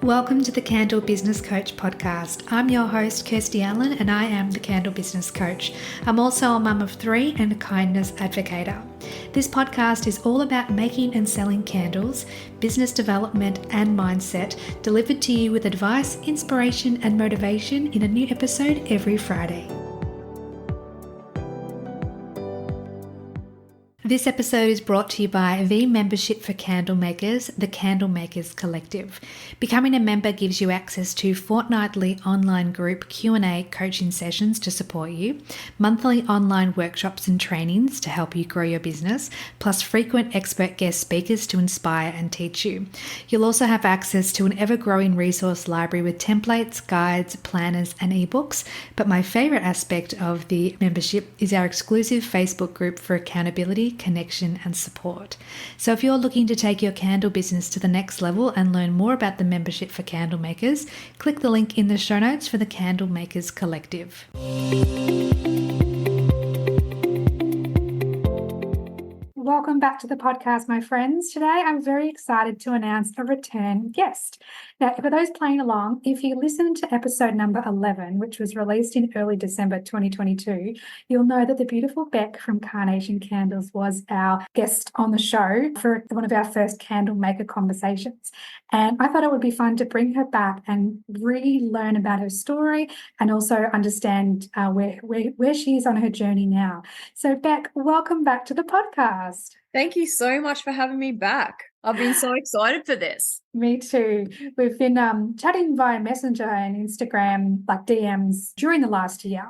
Welcome to the Candle Business Coach podcast. I'm your host, Kirsty Allen, and I am the Candle Business Coach. I'm also a mum of three and a kindness advocator. This podcast is all about making and selling candles, business development, and mindset, delivered to you with advice, inspiration, and motivation in a new episode every Friday. This episode is brought to you by the membership for candle makers, the Candle Makers Collective. Becoming a member gives you access to fortnightly online group Q&A coaching sessions to support you, monthly online workshops and trainings to help you grow your business, plus frequent expert guest speakers to inspire and teach you. You'll also have access to an ever-growing resource library with templates, guides, planners, and ebooks. But my favorite aspect of the membership is our exclusive Facebook group for accountability, connection, and support. So if you're looking to take your candle business to the next level and learn more about the membership for candle makers, click the link in the show notes for the Candle Makers Collective. Welcome back to the podcast, my friends. Today, I'm very excited to announce a return guest. Now, for those playing along, if you listened to episode number 11, which was released in early December 2022, you'll know that the beautiful Bec from Carnation Candles was our guest on the show for one of our first candle maker conversations. And I thought it would be fun to bring her back and really learn about her story and also understand where she is on her journey now. So, Bec, welcome back to the podcast. Thank you so much for having me back. I've been so excited for this. Me too. We've been chatting via Messenger and Instagram, like DMs, during the last year,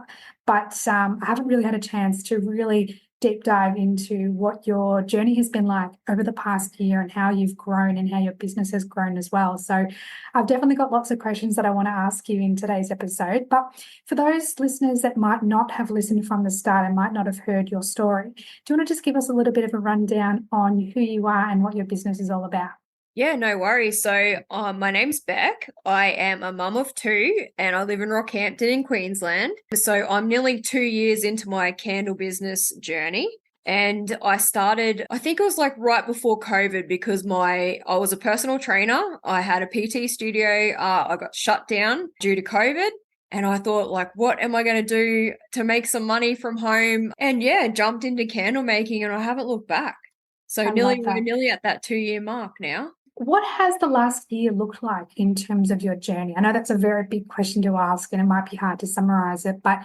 but I haven't really had a chance to really deep dive into what your journey has been like over the past year and how you've grown and how your business has grown as well. So I've definitely got lots of questions that I want to ask you in today's episode. But for those listeners that might not have listened from the start and might not have heard your story, do you want to just give us a little bit of a rundown on who you are and what your business is all about? Yeah, no worries. So my name's Bec. I am a mum of two and I live in Rockhampton in Queensland. So I'm nearly 2 years into my candle business journey. And I started, I think it was like right before COVID because I was a personal trainer. I had a PT studio. I got shut down due to COVID. And I thought, like, what am I going to do to make some money from home? And yeah, jumped into candle making and I haven't looked back. So we're nearly at that 2-year mark now. What has the last year looked like in terms of your journey? I know that's a very big question to ask and it might be hard to summarize it, but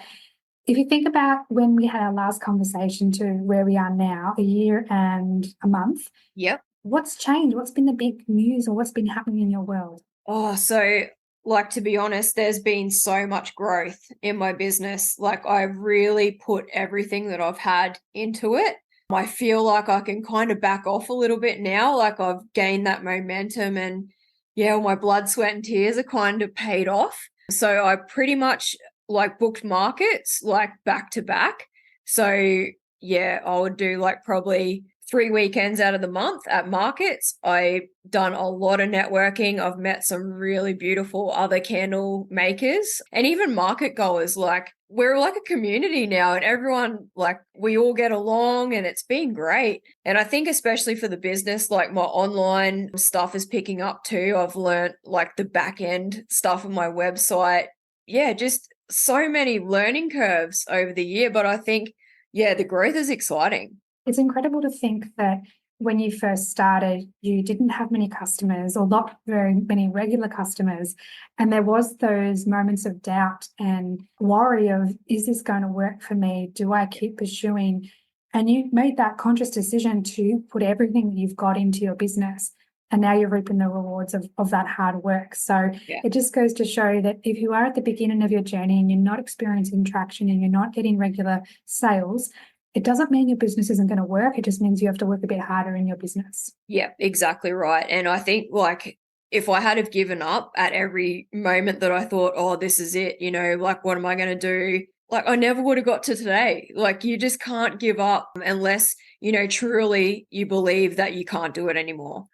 if you think about when we had our last conversation to where we are now, a year and a month, yep. What's changed? What's been the big news or what's been happening in your world? Oh, so like, to be honest, there's been so much growth in my business. Like, I've really put everything that I've had into it. I feel like I can kind of back off a little bit now. Like, I've gained that momentum and yeah, all my blood, sweat and tears are kind of paid off. So I pretty much like booked markets like back to back. So yeah, I would do like probably 3 weekends out of the month at markets. I've done a lot of networking. I've met some really beautiful other candle makers and even market goers. Like, we're like a community now and everyone, like, we all get along and it's been great. And I think especially for the business, like my online stuff is picking up too. I've learned like the back end stuff on my website. Yeah, just so many learning curves over the year. But I think, yeah, the growth is exciting. It's incredible to think that when you first started, you didn't have many customers or not very many regular customers. And there was those moments of doubt and worry of, is this going to work for me? Do I keep pursuing? And you made that conscious decision to put everything that you've got into your business. And now you're reaping the rewards of that hard work. So yeah, it just goes to show that if you are at the beginning of your journey and you're not experiencing traction and you're not getting regular sales, it doesn't mean your business isn't going to work. It just means you have to work a bit harder in your business. Yeah, exactly right. And I think like if I had have given up at every moment that I thought, oh, this is it, you know, like, what am I going to do? Like, I never would have got to today. Like, you just can't give up unless, you know, truly you believe that you can't do it anymore.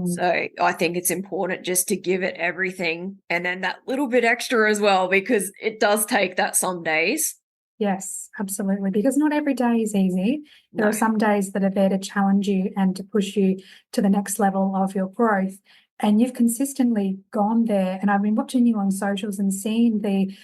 So I think it's important just to give it everything and then that little bit extra as well, because it does take that some days. Yes, absolutely. Because not every day is easy. There are some days that are there to challenge you and to push you to the next level of your growth. and you've consistently gone there. And I've been watching you on socials and seeing the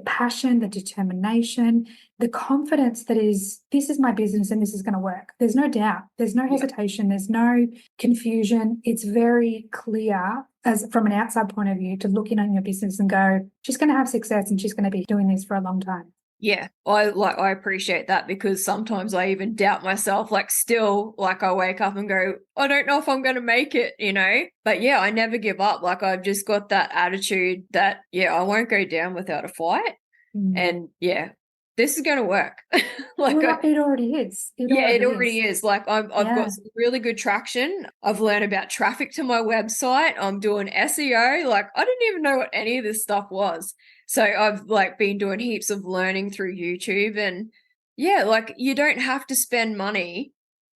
passion, the determination, the confidence that is, this is my business and this is going to work. There's no doubt. There's no hesitation. There's no confusion. It's very clear as from an outside point of view to look in on your business and go, she's going to have success and she's going to be doing this for a long time. Yeah, I appreciate that, because sometimes I even doubt myself, like still, like I wake up and go, I don't know if I'm going to make it, but yeah, I never give up. Like I've just got that attitude that, I won't go down without a fight. And yeah, this is going to work. It already is. It already is. Like I've got some really good traction. I've learned about traffic to my website. I'm doing SEO. Like I didn't even know what any of this stuff was. So I've like been doing heaps of learning through YouTube, and like you don't have to spend money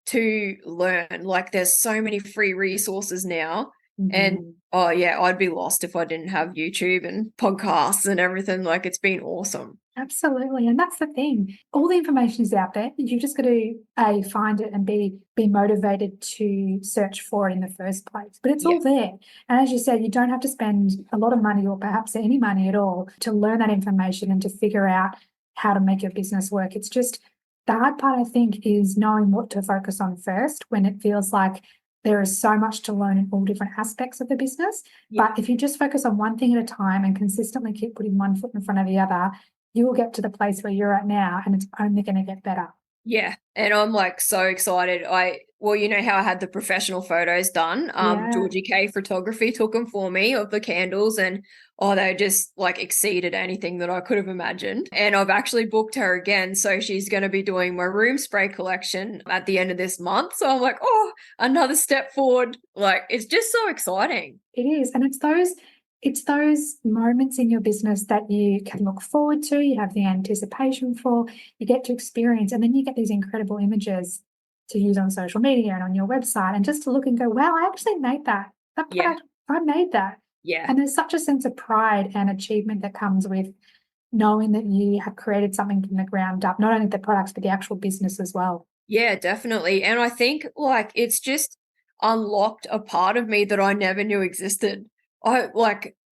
to learn. Like there's so many free resources now. And I'd be lost if I didn't have YouTube and podcasts and everything. Like it's been awesome. Absolutely. And that's the thing. All the information is out there. You just got to find it and be motivated to search for it in the first place. But it's all there. And as you said, you don't have to spend a lot of money or perhaps any money at all to learn that information and to figure out how to make your business work. It's just the hard part, I think, is knowing what to focus on first when it feels like there is so much to learn in all different aspects of the business. But if you just focus on one thing at a time and consistently keep putting one foot in front of the other, you will get to the place where you're at now, and it's only going to get better. Yeah. And I'm like so excited. You know how I had the professional photos done. Georgie K Photography took them for me of the candles, and they just like exceeded anything that I could have imagined. And I've actually booked her again. So she's going to be doing my room spray collection at the end of this month. So I'm like, another step forward. Like it's just so exciting. It is. And it's those moments in your business that you can look forward to, you have the anticipation for, you get to experience, and then you get these incredible images to use on social media and on your website, and just to look and go, wow, I actually made that. I made that. Yeah. And there's such a sense of pride and achievement that comes with knowing that you have created something from the ground up, not only the products, but the actual business as well. Yeah, definitely. And I think like it's just unlocked a part of me that I never knew existed. I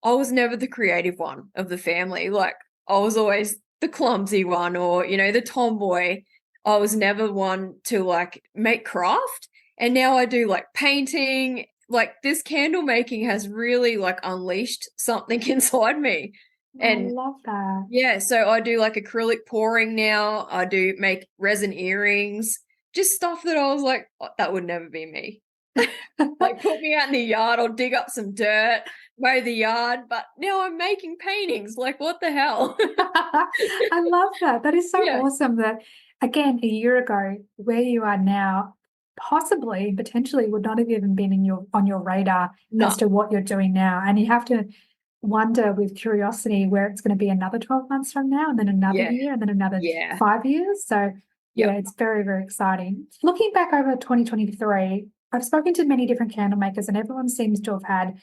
was never the creative one of the family. Like I was always the clumsy one, or, the tomboy. I was never one to like make craft. And now I do like painting. Like this candle making has really like unleashed something inside me. And I love that. Yeah. So I do like acrylic pouring now. I do make resin earrings, just stuff that I was like, that would never be me. Like put me out in the yard, I'll dig up some dirt, mow the yard, but now I'm making paintings. Like what the hell? I love that. That is so awesome that, again, a year ago, where you are now, potentially would not have even been on your radar as to what you're doing now. And you have to wonder with curiosity where it's going to be another 12 months from now, and then another year, and then another 5 years. So it's very, very exciting. Looking back over 2023, I've spoken to many different candle makers, and everyone seems to have had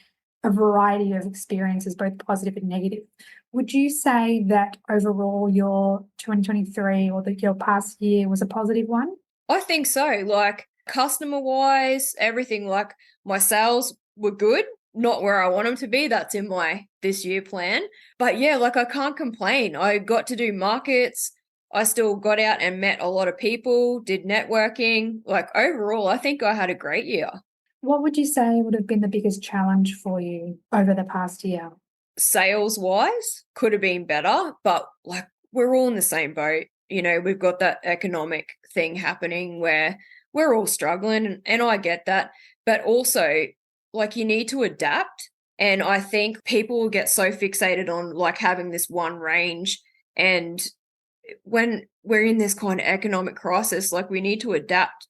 a variety of experiences, both positive and negative. Would you say that overall your 2023 or your past year was a positive one? I think so. Like customer-wise, everything, like my sales were good, not where I want them to be. That's in my this year plan. But yeah, like I can't complain. I got to do markets. I still got out and met a lot of people, did networking. Like overall, I think I had a great year. What would you say would have been the biggest challenge for you over the past year? Sales-wise, could have been better, but like we're all in the same boat. We've got that economic thing happening where we're all struggling, and I get that. But also, like you need to adapt. And I think people will get so fixated on like having this one range, and when we're in this kind of economic crisis, like we need to adapt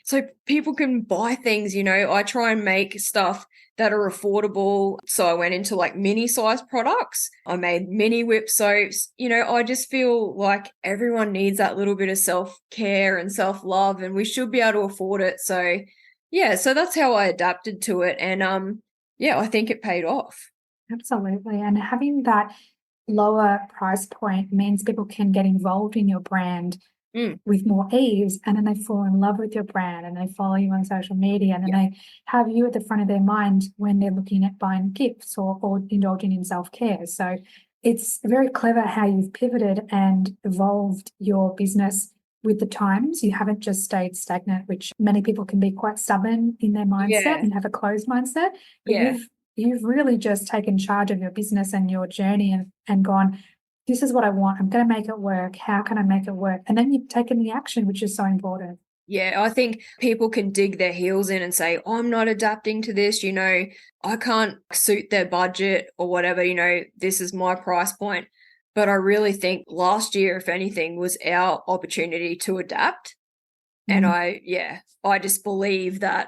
so people can buy things. I try and make stuff that are affordable. So I went into like mini size products. I made mini whip soaps. I just feel like everyone needs that little bit of self-care and self-love, and we should be able to afford it. So so that's how I adapted to it. And I think it paid off. Absolutely. And having that lower price point means people can get involved in your brand with more ease, and then they fall in love with your brand and they follow you on social media, and then they have you at the front of their mind when they're looking at buying gifts or indulging in self-care. So it's very clever how you've pivoted and evolved your business with the times. You haven't just stayed stagnant, which many people can be quite stubborn in their mindset and have a closed mindset. But you've really just taken charge of your business and your journey and gone, this is what I want. I'm going to make it work. How can I make it work? And then you've taken the action, which is so important. Yeah, I think people can dig their heels in and say, oh, I'm not adapting to this, I can't suit their budget or whatever, this is my price point. But I really think last year, if anything, was our opportunity to adapt. And I just believe that,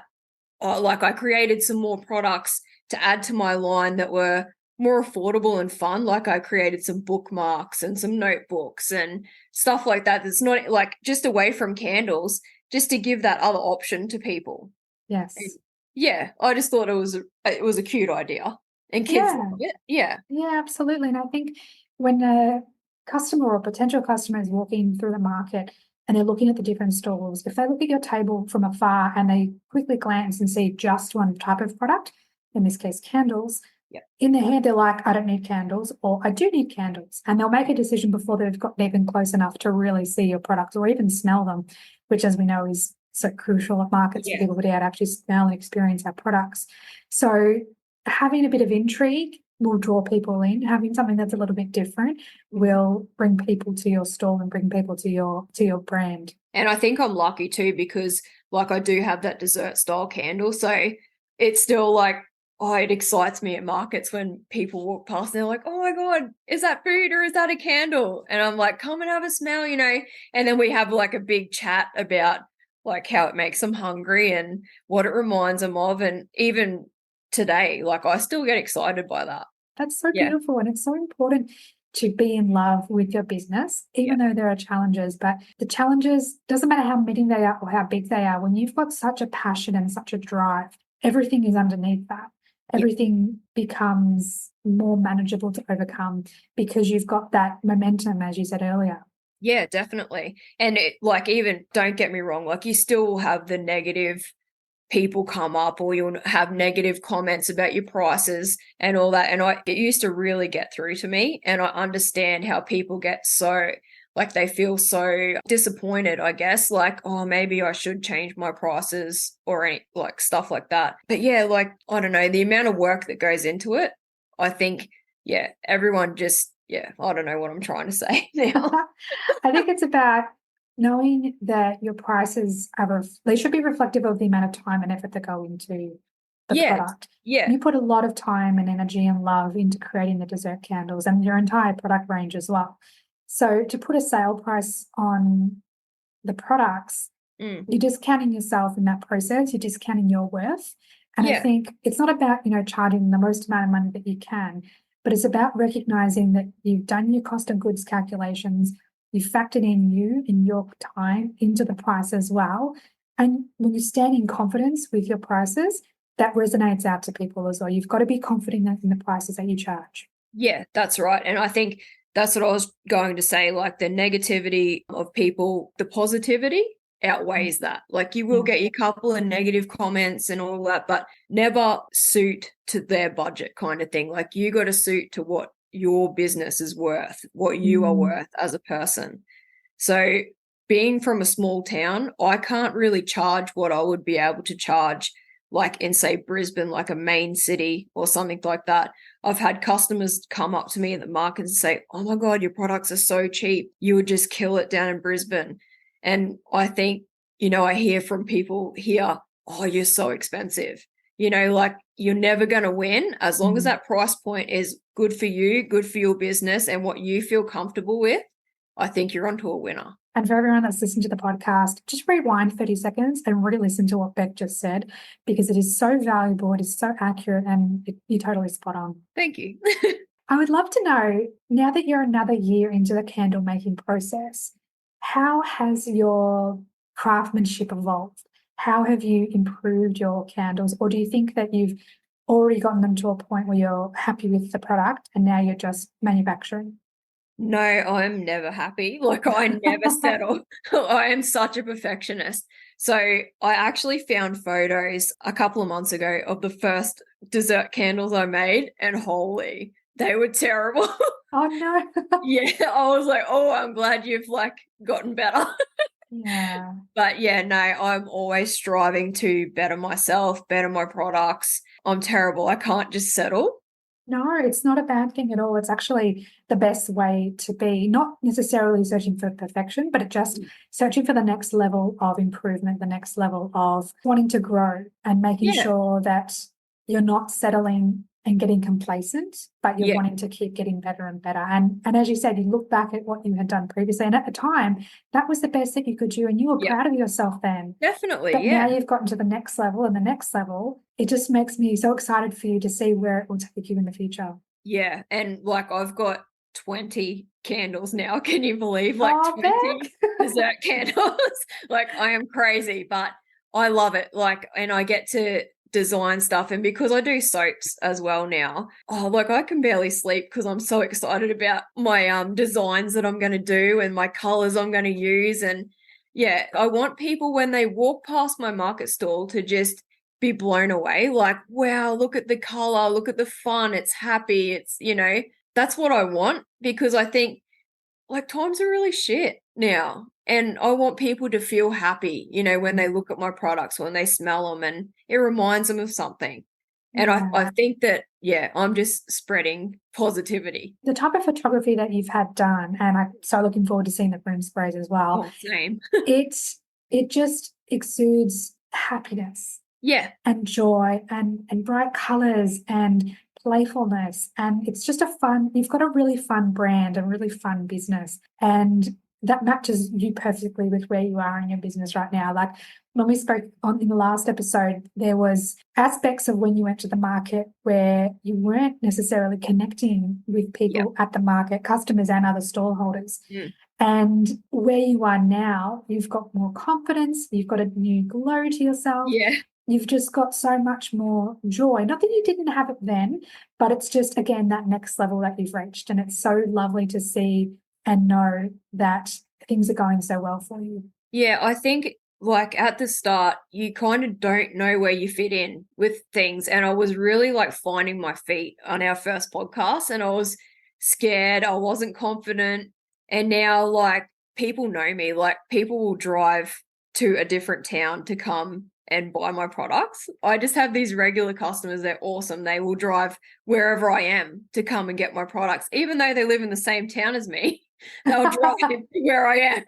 I created some more products to add to my line that were more affordable and fun. Like I created some bookmarks and some notebooks and stuff like that. That's not like just away from candles, just to give that other option to people. Yes. And I just thought it was a cute idea, and kids love it. Yeah, absolutely. And I think when a customer or potential customer is walking through the market and they're looking at the different stalls, if they look at your table from afar and they quickly glance and see just one type of product, in this case candles, in their head they're like, I don't need candles, or I do need candles. And they'll make a decision before they've got even close enough to really see your products or even smell them, which, as we know, is so crucial at markets for people to be able to actually smell and experience our products. So having a bit of intrigue will draw people in. Having something that's a little bit different will bring people to your stall and bring people to your brand. And I think I'm lucky too, because I do have that dessert style candle. So it's still it excites me at markets when people walk past and they're like, oh my God, is that food or is that a candle? And I'm like, come and have a smell, and then we have a big chat about how it makes them hungry and what it reminds them of. And even today, I still get excited by that. That's so beautiful. And it's so important to be in love with your business, even though there are challenges. But the challenges, doesn't matter how many they are or how big they are, when you've got such a passion and such a drive, everything is underneath that. Everything becomes more manageable to overcome because you've got that momentum, as you said earlier. Yeah, definitely. And even, don't get me wrong, you still have the negative people come up, or you'll have negative comments about your prices and all that. And it used to really get through to me. And I understand how people get so, they feel so disappointed, I guess, oh, maybe I should change my prices or any stuff like that. But I don't know, the amount of work that goes into it, I think, everyone just, I don't know what I'm trying to say now. I think it's about knowing that your prices they should be reflective of the amount of time and effort that go into the product. Yeah. You put a lot of time and energy and love into creating the dessert candles and your entire product range as well. So to put a sale price on the products, you're discounting yourself in that process. You're discounting your worth. And I think it's not about, charging the most amount of money that you can, but it's about recognizing that you've done your cost of goods calculations. You factored in you and your time into the price as well. And when you stand in confidence with your prices, that resonates out to people as well. You've got to be confident in the prices that you charge. Yeah, that's right. And I think that's what I was going to say. The negativity of people, the positivity outweighs that. You will get your couple of negative comments and all that, but never suit to their budget kind of thing. You got to suit to what your business is worth, what you are worth as a person. So being from a small town, I can't really charge what I would be able to charge in, say, Brisbane, a main city or something like that. I've had customers come up to me at the market and say, oh my God, your products are so cheap. You would just kill it down in Brisbane. And I think, I hear from people here, oh, you're so expensive. You're never going to win as long as that price point is good for you, good for your business and what you feel comfortable with. I think you're onto a winner. And for everyone that's listened to the podcast, just rewind 30 seconds and really listen to what Bec just said, because it is so valuable, it is so accurate, and you're totally spot on. Thank you. I would love to know, now that you're another year into the candle making process, how has your craftsmanship evolved? How have you improved your candles? Or do you think that you've already gotten them to a point where you're happy with the product and now you're just manufacturing? No, I'm never happy. Like I never settle. I am such a perfectionist. So I actually found photos a couple of months ago of the first dessert candles I made, and holy, they were terrible. Oh no. Yeah, I was like, oh, I'm glad you've like gotten better. Yeah. But yeah, no, I'm always striving to better myself, better my products. I'm terrible. I can't just settle. No, it's not a bad thing at all. It's actually the best way to be, not necessarily searching for perfection, but it just searching for the next level of improvement, the next level of wanting to grow and making Yeah. sure that you're not settling and getting complacent, but you're Yeah. wanting to keep getting better and better. And as you said, you look back at what you had done previously, and at the time, that was the best that you could do, and you were Yeah. proud of yourself then. Definitely. But now Yeah. you've gotten to the next level and the next level. It just makes me so excited for you to see where it will take you in the future. Yeah. And like I've got 20 candles now. Can you believe like Oh, 20 Beck. dessert candles? Like I am crazy, but I love it. Like, and I get to design stuff. And because I do soaps as well now, oh, like I can barely sleep because I'm so excited about my designs that I'm going to do and my colors I'm going to use. And yeah, I want people when they walk past my market stall to just be blown away. Like, wow, look at the color, look at the fun. It's happy. It's, that's what I want because I think like times are really shit now. And I want people to feel happy, when they look at my products, when they smell them, and it reminds them of something. And I Yeah. think that, yeah, I'm just spreading positivity. The type of photography that you've had done, and I'm so looking forward to seeing the room sprays as well. Oh, same. It just exudes happiness Yeah. and joy and bright colors and playfulness. And it's just you've got a really fun brand, a really fun business. And that matches you perfectly with where you are in your business right now. Like when we spoke in the last episode, there was aspects of when you went to the market where you weren't necessarily connecting with people at the market, customers and other stallholders. Mm. And where you are now, you've got more confidence, you've got a new glow to yourself. Yeah. You've just got so much more joy. Not that you didn't have it then, but it's just, again, that next level that you've reached. And it's so lovely to see and know that things are going so well for you. Yeah, I think like at the start, you kind of don't know where you fit in with things. And I was really like finding my feet on our first podcast and I was scared. I wasn't confident. And now like people know me, like people will drive to a different town to come and buy my products. I just have these regular customers. They're awesome. They will drive wherever I am to come and get my products, even though they live in the same town as me. They'll drive where I am.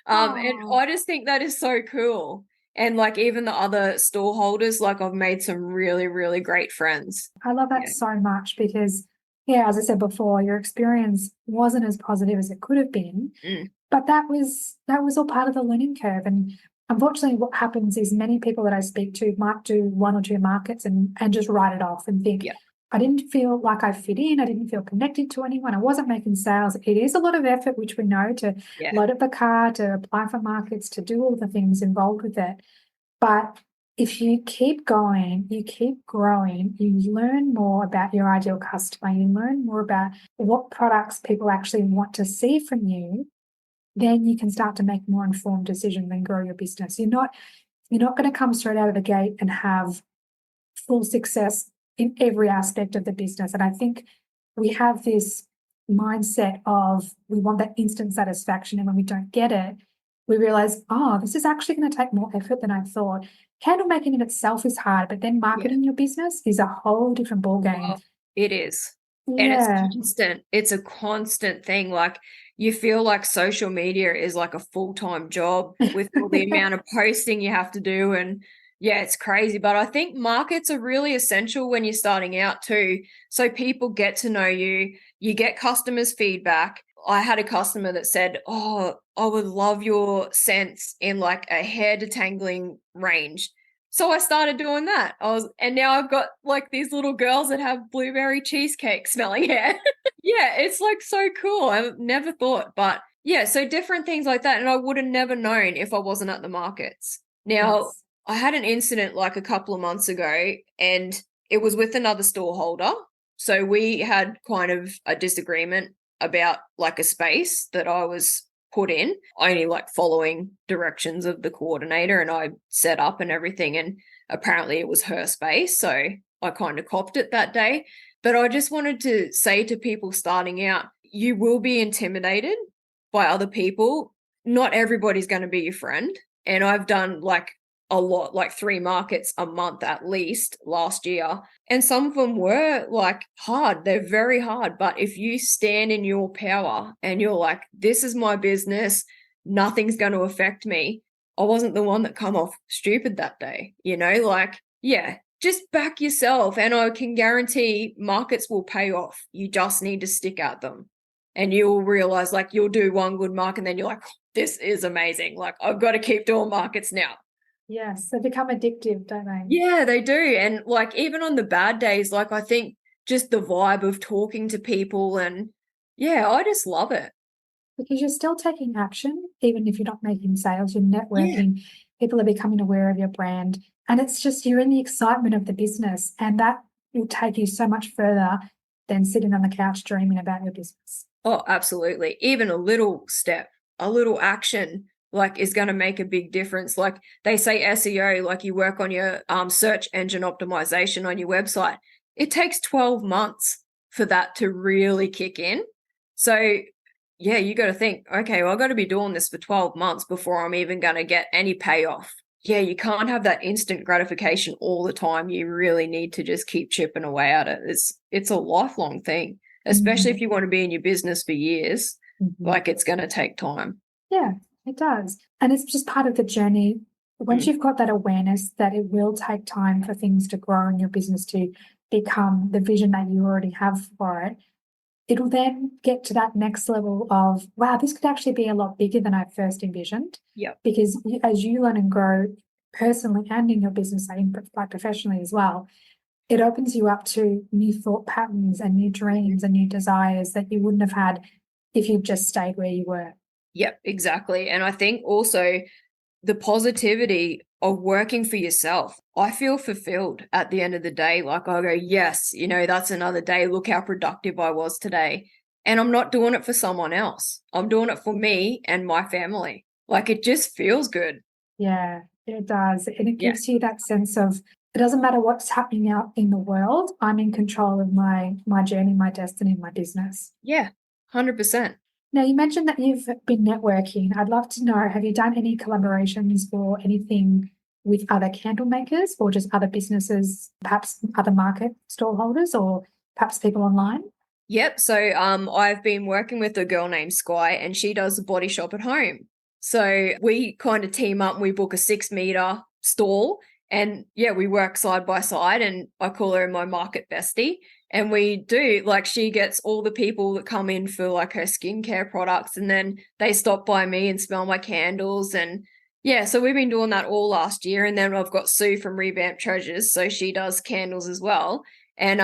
And I just think that is so cool. And like even the other stall holders, like I've made some really, really great friends. I love that so much because, yeah, as I said before, your experience wasn't as positive as it could have been, but that was all part of the learning curve. And unfortunately, what happens is many people that I speak to might do one or two markets and just write it off and think, I didn't feel like I fit in. I didn't feel connected to anyone. I wasn't making sales. It is a lot of effort, which we know, to load up the car, to apply for markets, to do all the things involved with it. But if you keep going, you keep growing, you learn more about your ideal customer, you learn more about what products people actually want to see from you, then you can start to make more informed decisions and grow your business. You're not going to come straight out of the gate and have full success in every aspect of the business. And I think we have this mindset of we want that instant satisfaction. And when we don't get it, we realize, oh, this is actually going to take more effort than I thought. Candle making in itself is hard, but then marketing your business is a whole different ballgame. Well, it is. And it's constant. It's a constant thing. Like you feel like social media is like a full-time job with all the amount of posting you have to do. And yeah, it's crazy. But I think markets are really essential when you're starting out too. So people get to know you, you get customers' feedback. I had a customer that said, oh, I would love your scents in like a hair detangling range. So I started doing that. And now I've got like these little girls that have blueberry cheesecake smelling hair. Yeah, it's like so cool. I've never thought, but yeah, so different things like that. And I would have never known if I wasn't at the markets. Now, I had an incident like a couple of months ago and it was with another stall holder. So we had kind of a disagreement about like a space that I was put in, only like following directions of the coordinator, and I set up and everything. And apparently it was her space. So I kind of copped it that day. But I just wanted to say to people starting out, you will be intimidated by other people. Not everybody's going to be your friend. And I've done like a lot, like 3 markets a month at least last year. And some of them were like hard. They're very hard. But if you stand in your power and you're like, this is my business, nothing's going to affect me. I wasn't the one that come off stupid that day, like, yeah, just back yourself. And I can guarantee markets will pay off. You just need to stick at them. And you'll realize like you'll do one good market and then you're like, this is amazing. Like I've got to keep doing markets now. Yes, they become addictive, don't they? Yeah, they do. And like even on the bad days, like I think just the vibe of talking to people and yeah, I just love it. Because you're still taking action, even if you're not making sales, you're networking, people are becoming aware of your brand. And it's just you're in the excitement of the business, and that will take you so much further than sitting on the couch dreaming about your business. Oh, absolutely. Even a little step, a little action like is going to make a big difference. Like they say SEO, like you work on your search engine optimization on your website. It takes 12 months for that to really kick in. So yeah, you got to think, okay, well, I've got to be doing this for 12 months before I'm even going to get any payoff. Yeah, you can't have that instant gratification all the time. You really need to just keep chipping away at it. It's a lifelong thing, especially if you want to be in your business for years. Like it's going to take time. Yeah, it does. And it's just part of the journey. Once you've got that awareness that it will take time for things to grow in your business to become the vision that you already have for it, it'll then get to that next level of, wow, this could actually be a lot bigger than I first envisioned. Yeah. Because as you learn and grow personally and in your business, like professionally as well, it opens you up to new thought patterns and new dreams and new desires that you wouldn't have had if you just stayed where you were. Yep, exactly. And I think also the positivity of working for yourself. I feel fulfilled at the end of the day. Like I go, yes, that's another day. Look how productive I was today. And I'm not doing it for someone else. I'm doing it for me and my family. Like it just feels good. Yeah, it does. And it gives you that sense of, it doesn't matter what's happening out in the world. I'm in control of my journey, my destiny, my business. Yeah, 100%. Now, you mentioned that you've been networking. I'd love to know, have you done any collaborations or anything with other candle makers or just other businesses, perhaps other market stallholders or perhaps people online? Yep. So I've been working with a girl named Sky, and she does a body shop at home. So we kind of team up and we book a 6-meter stall. And yeah, we work side by side, and I call her my market bestie. And we do, like, she gets all the people that come in for like her skincare products, and then they stop by me and smell my candles. And yeah, so we've been doing that all last year. And then I've got Sue from Revamped Treasures. So she does candles as well. And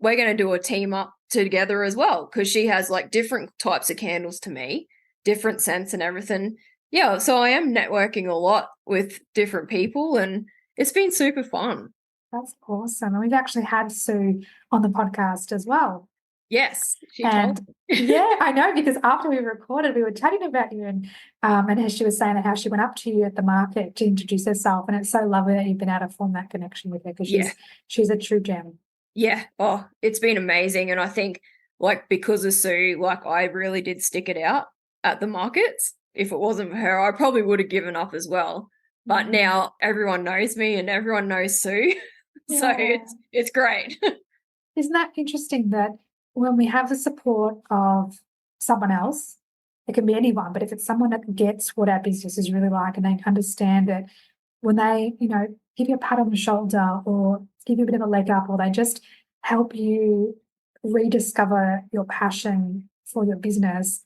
we're going to do a team up together as well, because she has like different types of candles to me, different scents and everything. Yeah, so I am networking a lot with different people, and it's been super fun. That's awesome. And we've actually had Sue on the podcast as well. Yes, she and told me. Yeah, I know, because after we recorded, we were chatting about you, and as she was saying how she went up to you at the market to introduce herself, and it's so lovely that you've been able to form that connection with her, because she's a true gem. Yeah, oh, it's been amazing. And I think like because of Sue, like I really did stick it out at the markets. If it wasn't for her, I probably would have given up as well. But now everyone knows me and everyone knows Sue. So it's great. Isn't that interesting that when we have the support of someone else, it can be anyone, but if it's someone that gets what our business is really like and they understand it, when they, give you a pat on the shoulder or give you a bit of a leg up, or they just help you rediscover your passion for your business,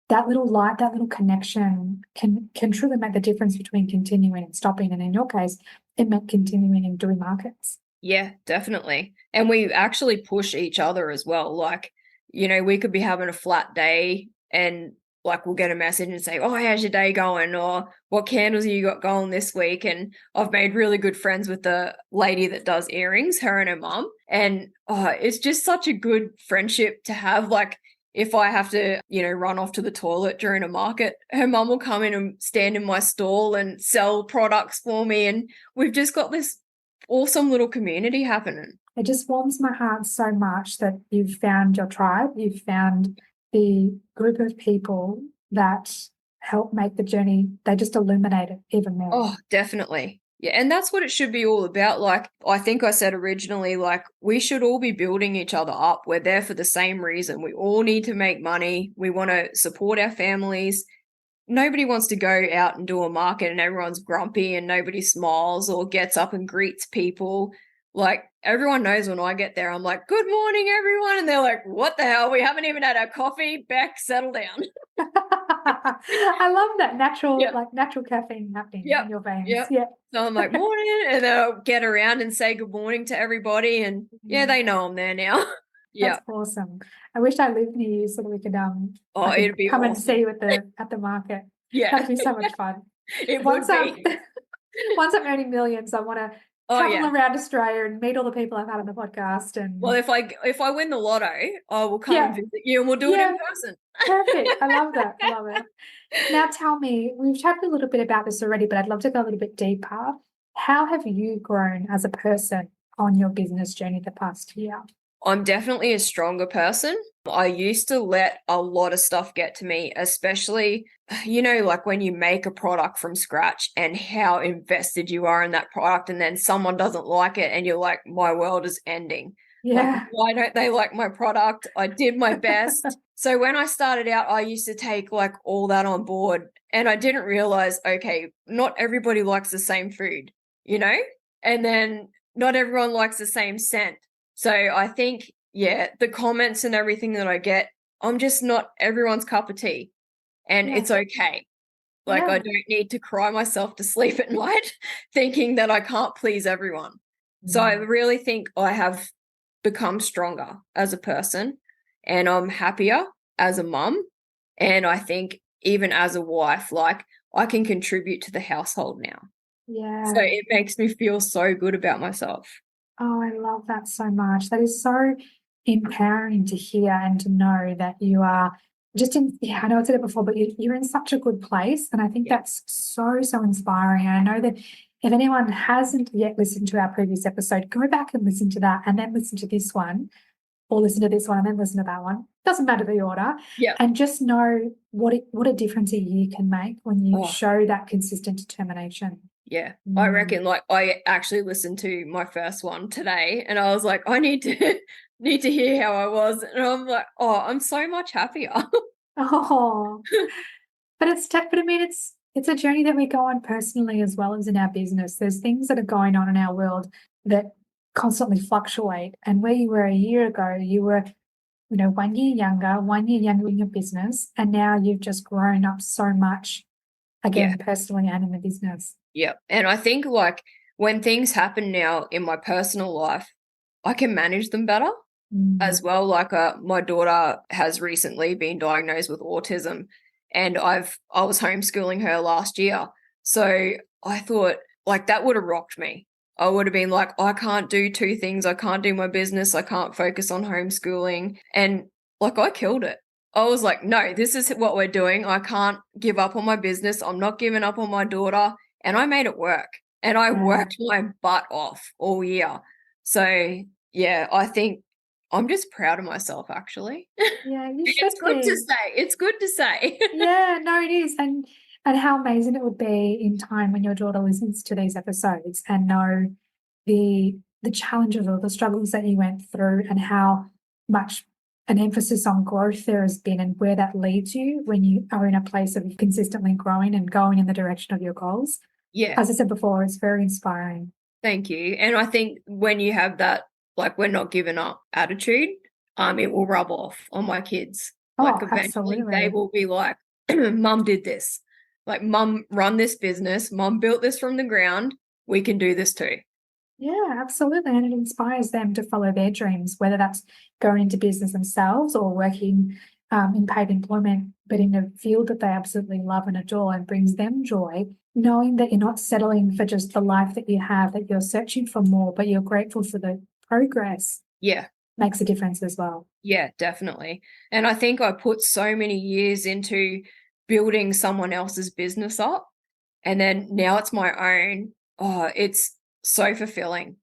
that little light, that little connection can truly make the difference between continuing and stopping. And in your case, it meant continuing and doing markets. Yeah, definitely. And we actually push each other as well. Like, we could be having a flat day and like we'll get a message and say, oh, how's your day going? Or what candles have you got going this week? And I've made really good friends with the lady that does earrings, her and her mum. And it's just such a good friendship to have. Like, if I have to, run off to the toilet during a market, her mum will come in and stand in my stall and sell products for me. And we've just got this awesome little community happening. It just warms my heart so much that you've found your tribe, you've found the group of people that help make the journey, they just illuminate it even more. Oh, definitely. Yeah, and that's what it should be all about. Like, I think I said originally, like, we should all be building each other up. We're there for the same reason. We all need to make money. We want to support our families. Nobody wants to go out and do a market and everyone's grumpy and nobody smiles or gets up and greets people. Like, everyone knows when I get there, I'm like, good morning, everyone. And they're like, what the hell? We haven't even had our coffee. Beck, settle down. I love that natural caffeine happening in your veins. Yeah. So I'm like, morning. And then I'll get around and say good morning to everybody. And they know I'm there now. That's awesome. I wish I lived near you so that we could it'd be come awesome. and see you at the market. Yeah. That'd be so much fun. Once I'm earning millions, I want to travel around Australia and meet all the people I've had on the podcast. And well, if I win the lotto, I will come and visit you and we'll do it in person. Perfect. I love that. I love it. Now tell me, we've chatted a little bit about this already, but I'd love to go a little bit deeper. How have you grown as a person on your business journey the past year? I'm definitely a stronger person. I used to let a lot of stuff get to me, especially, like when you make a product from scratch and how invested you are in that product and then someone doesn't like it and you're like, my world is ending. Yeah. Like, why don't they like my product? I did my best. So when I started out, I used to take like all that on board and I didn't realize, okay, not everybody likes the same food, and then not everyone likes the same scent. So I think, the comments and everything that I get, I'm just not everyone's cup of tea and it's okay. Like I don't need to cry myself to sleep at night thinking that I can't please everyone. So I really think I have become stronger as a person and I'm happier as a mum. And I think even as a wife, like I can contribute to the household now. Yeah. So it makes me feel so good about myself. Oh, I love that so much. That is so empowering to hear and to know that you are I know I said it before, but you're in such a good place. And I think that's so, so inspiring. And I know that if anyone hasn't yet listened to our previous episode, go back and listen to that and then listen to this one or listen to this one and then listen to that one. Doesn't matter the order. Yeah. And just know what a difference a year can make when you show that consistent determination. Yeah, I reckon like I actually listened to my first one today and I was like, I need to hear how I was. And I'm like, I'm so much happier. But I mean, it's a journey that we go on personally as well as in our business. There's things that are going on in our world that constantly fluctuate. And where you were a year ago, you were, 1 year younger in your business. And now you've just grown up so much again, personally and in the business. Yeah. And I think like when things happen now in my personal life, I can manage them better as well. Like my daughter has recently been diagnosed with autism and I was homeschooling her last year. So I thought like that would have rocked me. I would have been like, I can't do two things. I can't do my business. I can't focus on homeschooling. And like I killed it. I was like, no, this is what we're doing. I can't give up on my business. I'm not giving up on my daughter. And I made it work. And I worked my butt off all year. So, I think I'm just proud of myself, actually. Yeah, you should It's good to say. It's good to say. Yeah, no, it is. And how amazing it would be in time when your daughter listens to these episodes and know the challenges or the struggles that you went through and how much an emphasis on growth there has been and where that leads you when you are in a place of consistently growing and going in the direction of your goals. Yeah. As I said before, it's very inspiring. Thank you. And I think when you have that, like we're not giving up attitude, it will rub off on my kids. Like eventually they will be like, Mum did this. Like Mum run this business. Mum built this from the ground. We can do this too. Yeah, absolutely. And it inspires them to follow their dreams, whether that's going into business themselves or working in paid employment, but in a field that they absolutely love and adore and brings them joy, knowing that you're not settling for just the life that you have, that you're searching for more, but you're grateful for the progress. Yeah. makes a difference as well. Yeah, definitely. And I think I put so many years into building someone else's business up, and then now it's my own. Oh, it's so fulfilling.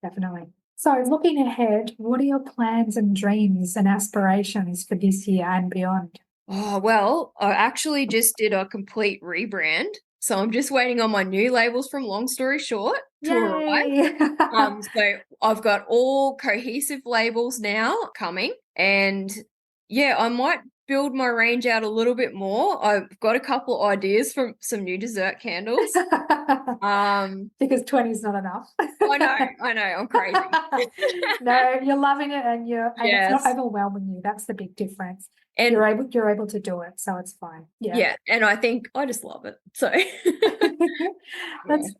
Definitely. So looking ahead, what are your plans and dreams and aspirations for this year and beyond? Oh, well, I actually just did a complete rebrand. So I'm just waiting on my new labels from Long Story Short to arrive. Yay! So I've got all cohesive labels now coming, and yeah, I might build my range out a little bit more. I've got a couple of ideas from some new dessert candles. Because 20 is not enough. I know, I'm crazy. No, you're loving it, and it's not Yes. overwhelming you. That's the big difference. And you're able to do it, so it's fine. yeah, and I think I just love it. So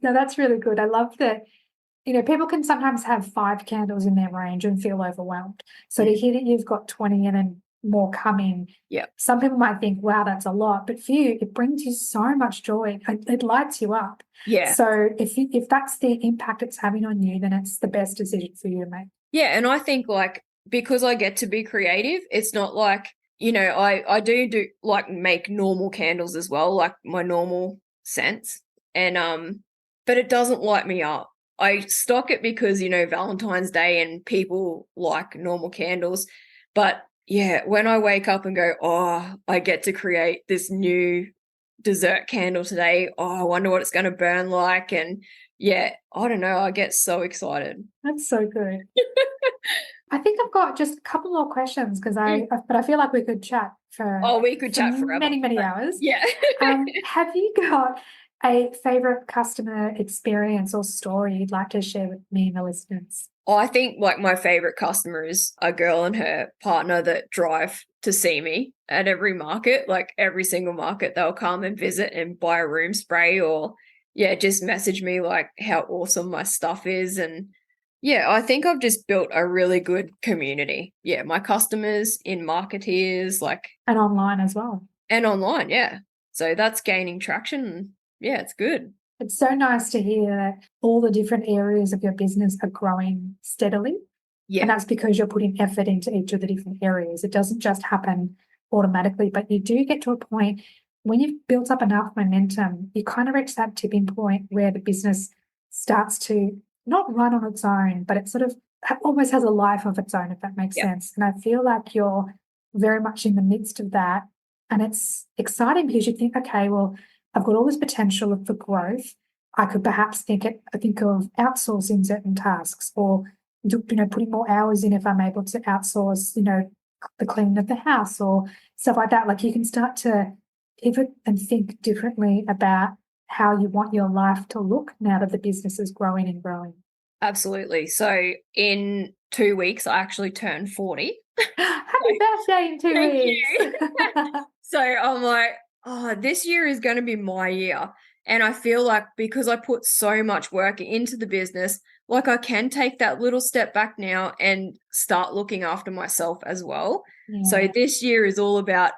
that's really good. I love that. People can sometimes have 5 candles in their range and feel overwhelmed. So to hear that you've got 20 and then more coming, yeah, some people might think, wow, that's a lot. But for you, it brings you so much joy. It lights you up. yeah. So if that's the impact it's having on you, then it's the best decision for you to make. Yeah, and I think like because I get to be creative, it's not like, I do like make normal candles as well, like my normal scents. And but it doesn't light me up. I stock it because, Valentine's Day and people like normal candles. But yeah, when I wake up and go, oh, I get to create this new dessert candle today. Oh, I wonder what it's going to burn like. And yeah, I don't know. I get so excited. That's so good. I think I've got just a couple more questions but I feel like we could chat we could chat forever. Many, many hours. Yeah. Have you got a favorite customer experience or story you'd like to share with me and the listeners? I think like my favorite customer is a girl and her partner that drive to see me at every market, like every single market. They'll come and visit and buy a room spray or just message me like how awesome my stuff is. And yeah, I think I've just built a really good community. Yeah, my customers in marketeers, and online as well. And online, yeah. So that's gaining traction. Yeah, it's good. It's so nice to hear that all the different areas of your business are growing steadily. Yeah. And that's because you're putting effort into each of the different areas. It doesn't just happen automatically, but you do get to a point when you've built up enough momentum, you kind of reach that tipping point where the business starts to not run on its own, but it sort of almost has a life of its own, if that makes sense. And I feel like you're very much in the midst of that. And it's exciting because you think, okay, well, I've got all this potential for growth. I could perhaps think of outsourcing certain tasks or putting more hours in if I'm able to outsource, the cleaning of the house or stuff like that. Like you can start to pivot and think differently about how you want your life to look now that the business is growing and growing. Absolutely. So in 2 weeks, I actually turned 40. Happy birthday in 2 weeks. So I'm like, this year is going to be my year. And I feel like because I put so much work into the business, like I can take that little step back now and start looking after myself as well. Yeah. So this year is all about,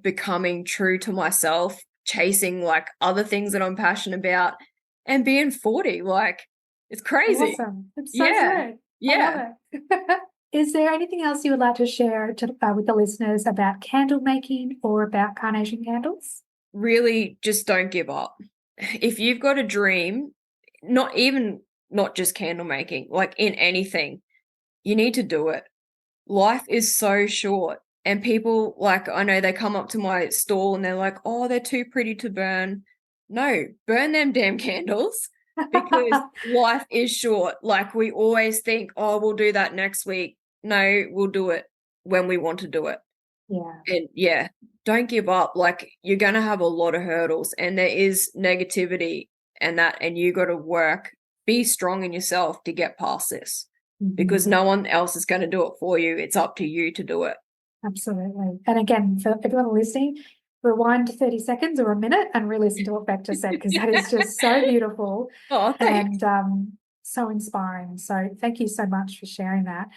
becoming true to myself, chasing like other things that I'm passionate about and being 40. Like it's crazy. Awesome. It's so good. Yeah. I love it. Is there anything else you would like to share with the listeners about candle making or about Carnation Candles? Really, just don't give up. If you've got a dream, not just candle making, like in anything, you need to do it. Life is so short. And people, like, I know they come up to my stall and they're like, oh, they're too pretty to burn. No, burn them damn candles because life is short. Like we always think, oh, we'll do that next week. No, we'll do it when we want to do it. Yeah. And don't give up. Like you're going to have a lot of hurdles and there is negativity and you got to work, be strong in yourself to get past this because no one else is going to do it for you. It's up to you to do it. Absolutely. And again, for everyone listening, rewind 30 seconds or a minute and re-listen to what Beck just said because that is just so beautiful and so inspiring. So thank you so much for sharing that.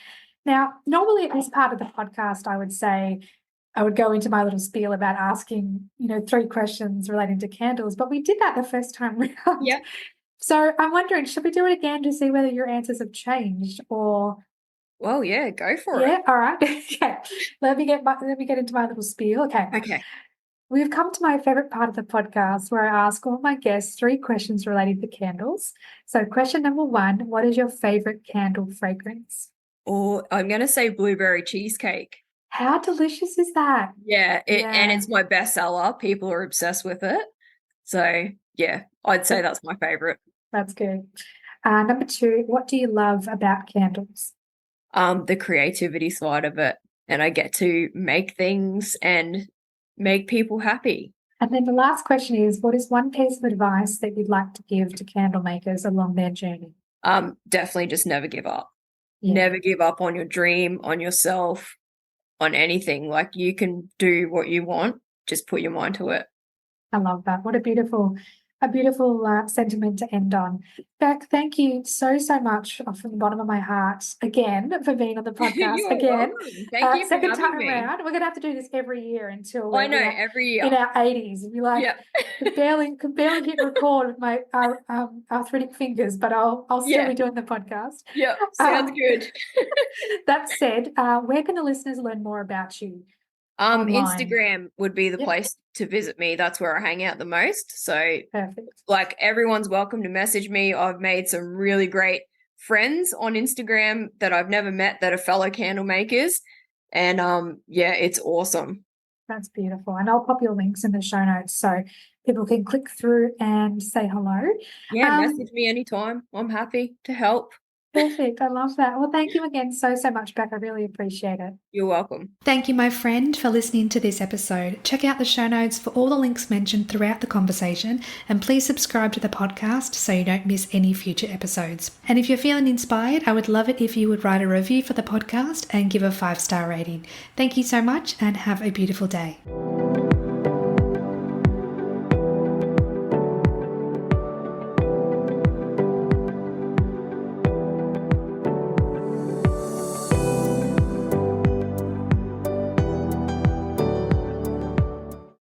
Now, normally as part of the podcast, I would say I would go into my little spiel about asking, 3 questions relating to candles, but we did that the first time round. Yeah. So I'm wondering, should we do it again to see whether your answers have changed or Well, yeah, go for Yeah, it. all right. Okay. Let me get into my little spiel. Okay. Okay. We've come to my favorite part of the podcast where I ask all my guests 3 questions related to candles. So, question number 1, what is your favorite candle fragrance? Or I'm going to say blueberry cheesecake. How delicious is that? Yeah, and Yeah. it's my bestseller. People are obsessed with it. So, yeah, I'd say that's my favorite. That's good. Number 2, what do you love about candles? The creativity side of it. And I get to make things and make people happy. And then the last question is, what is one piece of advice that you'd like to give to candle makers along their journey? Definitely just never give up. Yeah. Never give up on your dream, on yourself, on anything. Like, you can do what you want. Just put your mind to it. I love that. What a beautiful sentiment to end on. Beck, thank you so much from the bottom of my heart again for being on the podcast. You're Again, welcome. Thank you for second time having me. around. We're gonna have to do this every year until I know, every year in our 80s. Be like, Yep. could barely hit record with my arthritic fingers, but I'll still be doing the podcast. Yep, sounds good. That said, where can the listeners learn more about you? Online? Instagram would be the place to visit me. That's where I hang out the most. So, Perfect. like, everyone's welcome to message me. I've made some really great friends on Instagram that I've never met that are fellow candle makers. And yeah, it's awesome. That's beautiful. And I'll pop your links in the show notes so people can click through and say hello. Yeah, message me anytime. I'm happy to help. Perfect. I love that. Well, thank you again so much, Beck. I really appreciate it. You're welcome. Thank you, my friend, for listening to this episode. Check out the show notes for all the links mentioned throughout the conversation, and please subscribe to the podcast so you don't miss any future episodes. And if you're feeling inspired, I would love it if you would write a review for the podcast and give a 5-star rating. Thank you so much and have a beautiful day.